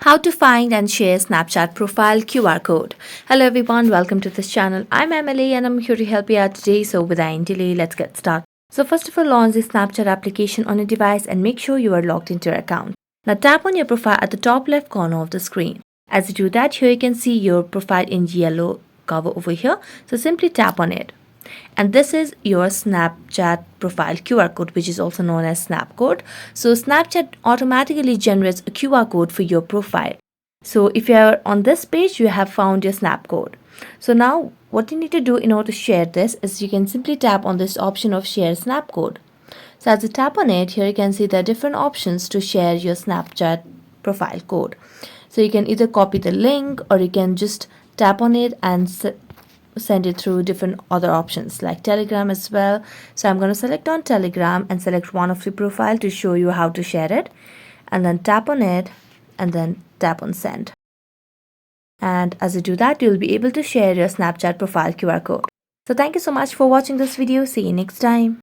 How to find and share Snapchat profile QR code. Hello everyone, welcome to this channel. I'm Emily and I'm here to help you out today. So without any delay, let's get started. So first of all, launch the Snapchat application on your device and make sure you are logged into your account. Now tap on your profile at the top left corner of the screen. As you do that, here you can see your profile in yellow cover over here. So simply tap on it. And this is your Snapchat profile QR code, which is also known as Snap code. So Snapchat automatically generates a QR code for your profile. So if you are on this page, you have found your Snap code. So now what you need to do in order to share this is you can simply tap on this option of share Snap code. So as you tap on it, here you can see there are different options to share your Snapchat profile code. So you can either copy the link or you can just tap on it and send it through different other options like Telegram as well. So I'm going to select on Telegram and select one of the profile to show you how to share it, and then tap on it and then tap on send. And as you do that, you'll be able to share your Snapchat profile QR code. So thank you so much for watching this video. See you next time.